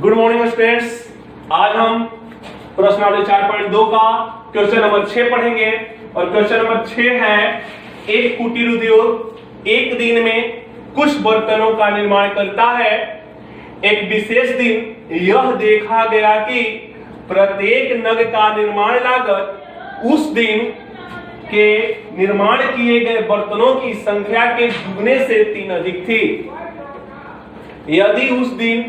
Good morning students. आज हम प्रश्नावली 4.2 का क्वेश्चन नंबर 6 पढ़ेंगे और क्वेश्चन नंबर 6 है एक कुटीर उद्योग एक दिन में कुछ बर्तनों का निर्माण करता है। एक विशेष दिन यह देखा गया कि प्रत्येक नग का निर्माण लागत उस दिन के निर्माण किए गए बर्तनों की संख्या के दुगने से 3 अधिक थी। यदि उस दिन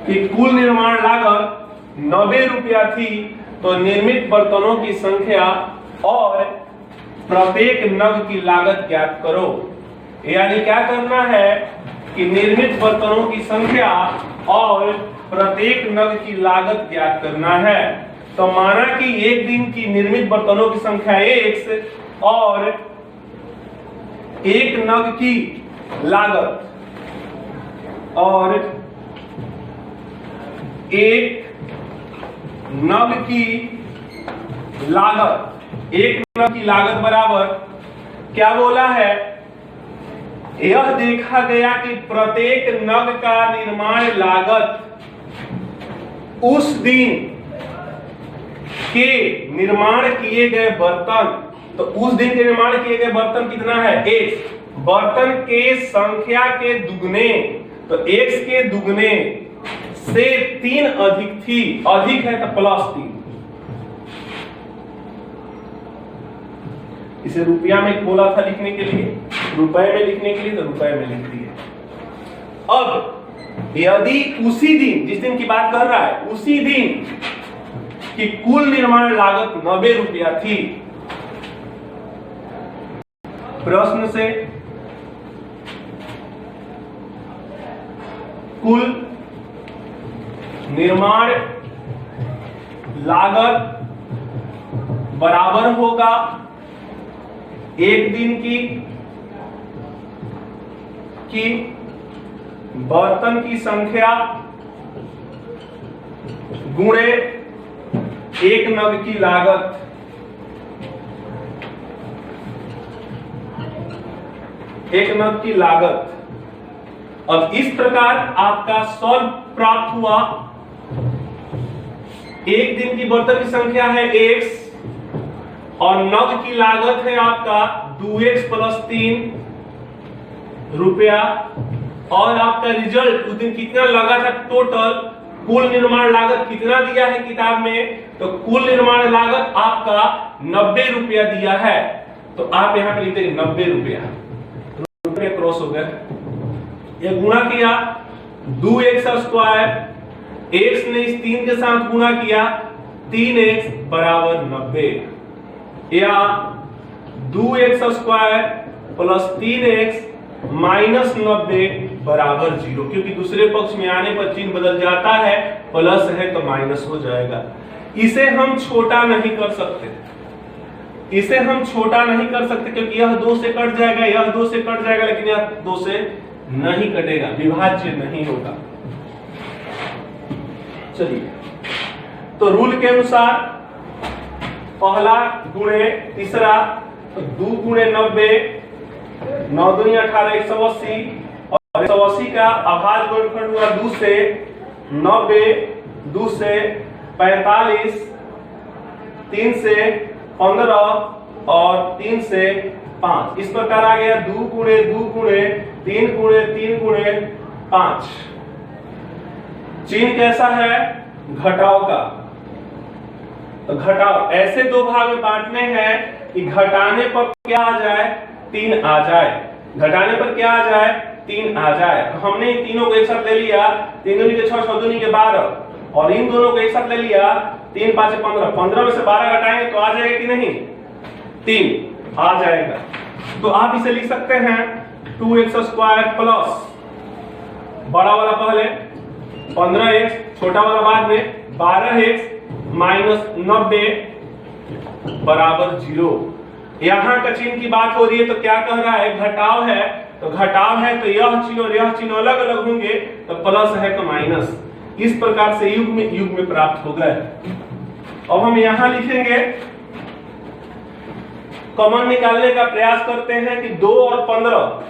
की कुल निर्माण लागत 90 रुपया थी तो निर्मित बर्तनों की संख्या और प्रत्येक नग की लागत ज्ञात करो। यानी क्या करना है कि निर्मित बर्तनों की संख्या और प्रत्येक नग की लागत ज्ञात करना है। तो माना कि एक दिन की निर्मित बर्तनों की संख्या x और एक नग की लागत और एक नग की लागत बराबर क्या बोला है, यह देखा गया कि प्रत्येक नग का निर्माण लागत उस दिन के निर्माण किए गए बर्तन, तो उस दिन के निर्माण किए गए बर्तन कितना है x, बर्तन के संख्या के दुगने, तो x के दुगने से 3 अधिक थी। अधिक है तो +3। इसे रुपया में बोला था लिखने के लिए, रुपए में लिखने के लिए तो रुपए में लिख दिए। अब यदि उसी दिन, जिस दिन की बात कर रहा है, उसी दिन की कुल निर्माण लागत 90 रुपया थी, प्रश्न से कुल निर्माण लागत बराबर होगा एक दिन की बर्तन की संख्या गुणे एक नग की लागत। एक नग की लागत। अब इस प्रकार आपका सॉल्व प्राप्त हुआ। एक दिन की बर्तन की संख्या है x और नग की लागत है आपका 2x + 3 रुपया, और आपका रिजल्ट उस दिन कितना लगा था टोटल, कुल निर्माण लागत कितना दिया है किताब में, तो कुल निर्माण लागत आपका 90 रुपया दिया है। तो आप यहां पे लिख देंगे 90 रुपया, रुपये क्रॉस हो गए। ये गुणा किया 2x², x ने इस 3 के साथ गुणा किया 3x बराबर 90, या 2x² + 3x - 90 बराबर 0, क्योंकि दूसरे पक्ष में आने पर चिन्ह बदल जाता है, प्लस है तो माइनस हो जाएगा। इसे हम छोटा नहीं कर सकते, इसे हम छोटा नहीं कर सकते क्योंकि यह 2 से कट जाएगा, यह 2 से कट जाएगा, लेकिन यह 2 से नहीं कटेगा, विभाज्य नहीं होगा। चलिए, तो रूल के अनुसार पहला गुणे तीसरा, तो 2 × 90, 9 दूनी 18, 180, और 180 का अभाज्य गुणनफल हुआ 2 से 90, 2 से 45, 3 से 15 और 3 से 5। इस प्रकार आ गया 2 × 2 × 3 × 3 × 5। चिन्ह कैसा है, घटाव का। तो घटाव ऐसे 2 भाग में बांटने हैं कि घटाने पर क्या आ जाए, 3 आ जाए, घटाने पर क्या आ जाए, 3 आ जाए। तो हमने इन तीनों को एक साथ ले लिया, 3 दूनी के 6, 6 दूनी के 12, और इन दोनों को एक साथ ले लिया, 3 × 5 = 15, 15 में से 12 घटाएंगे तो आ जाएगा कि नहीं, 3 आ जाएगा। तो आप इसे लिख सकते हैं 2x² प्लस बड़ा वाला पहले 15x, छोटा वाला बाद में 12x - 90 बराबर 0। यहां का चिन्ह की बात हो रही है तो क्या कह रहा है, घटाव है, तो घटाव है तो यह चिन्ह और यह चिन्ह अलग अलग होंगे, तो प्लस है तो माइनस। इस प्रकार से युग में प्राप्त हो गए। अब हम यहां लिखेंगे, कॉमन निकालने का प्रयास करते हैं कि 2 और 15,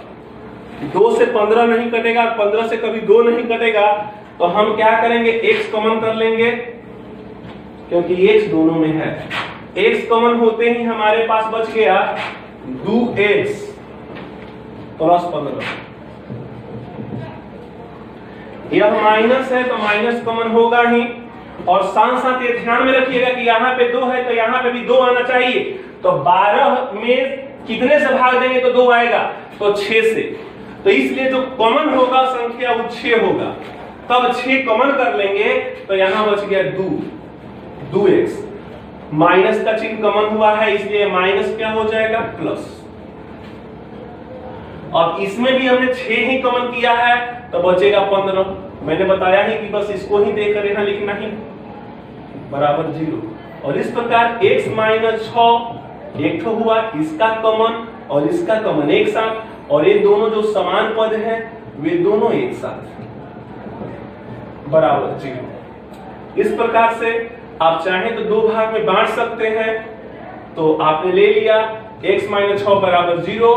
2 से 15 नहीं कटेगा, 15 से कभी 2 नहीं कटेगा, तो हम क्या करेंगे, x कॉमन कर लेंगे क्योंकि x दोनों में है। x कॉमन होते ही हमारे पास बच गया 2x प्लस 15। यह माइनस है तो माइनस कॉमन होगा ही, और साथ साथ ये ध्यान में रखिएगा कि यहाँ पे 2 है तो यहाँ पे भी 2 आना चाहिए। तो 12 में कितने से भाग देंगे तो 2 आएगा, तो 6 से। तो इसलिए जो कॉमन होगा संख्या वो 6 होगा। तब 6 कॉमन कर लेंगे तो यहाँ बच गया 2x। माइनस का चिन्ह कॉमन हुआ है इसलिए माइनस क्या हो जाएगा, प्लस। और इसमें भी हमने 6 ही कॉमन किया है तो बचेगा 15। मैंने बताया ही कि बस इसको ही देख कर यहाँ लिखना ही, बराबर 0। और इस प्रकार x माइनस 6 एक तो हुआ, इसका कॉमन और इसका कॉमन एक साथ, और ये दोनों जो समान पद है वे दोनों एक साथ बराबर 0। इस प्रकार से आप चाहें तो 2 भाग में बांट सकते हैं। तो आपने ले लिया x माइनस 6 बराबर 0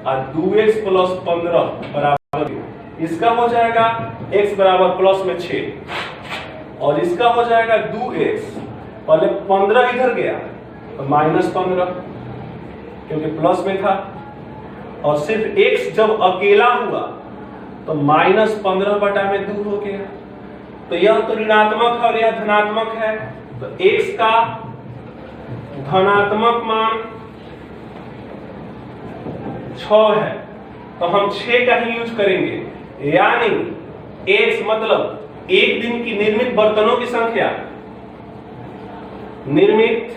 और 2x प्लस 15 बराबर 0। इसका हो जाएगा x बराबर प्लस में 6 और इसका हो जाएगा 2x, पहले 15 इधर गया और माइनस 15 क्योंकि प्लस में था, और सिर्फ x जब अकेला हुआ तो माइनस 15 बटा में 2 हो गया। तो यह तो ऋणात्मक है और यह धनात्मक है, तो x का धनात्मक मान 6 है तो हम 6 का ही यूज करेंगे। यानी x मतलब एक दिन की निर्मित बर्तनों की संख्या, निर्मित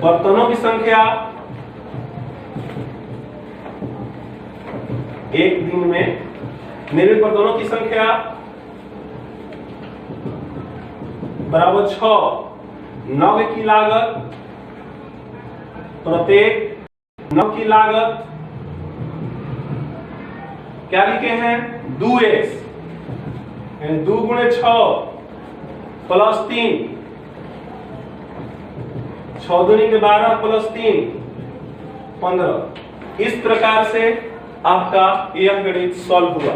बर्तनों की संख्या एक दिन में निर्मित बर्तनों की संख्या बराबर 6। नग की लागत, प्रत्येक नग की लागत क्या लिखे हैं, 2x, यानी 2 गुणे 6 प्लस 3, 6 दूनी के 12 प्लस 3 15। इस प्रकार से आपका यह गणित सॉल्व हुआ।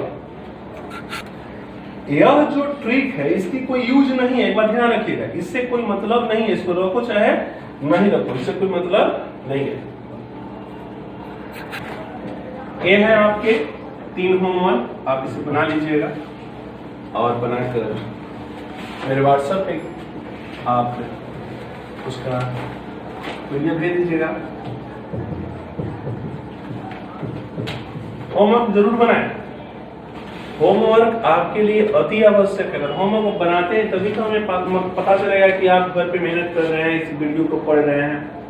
यह जो ट्रिक है इसकी कोई यूज नहीं है, एक बार ध्यान रखिएगा, इससे कोई मतलब नहीं है, इसको रखो चाहे नहीं रखो, इससे कोई मतलब नहीं है। ये है आपके 3 होमवर्क, आप इसे बना लीजिएगा और बनाकर मेरे व्हाट्सएप पे आप उसका वीडियो भेज दीजिएगा। होमवर्क जरूर बनाएं। होमवर्क आपके लिए अति आवश्यक है। अगर होमवर्क बनाते हैं तभी तो हमें पता चलेगा कि आप घर पे मेहनत कर रहे हैं, इस वीडियो को पढ़ रहे हैं।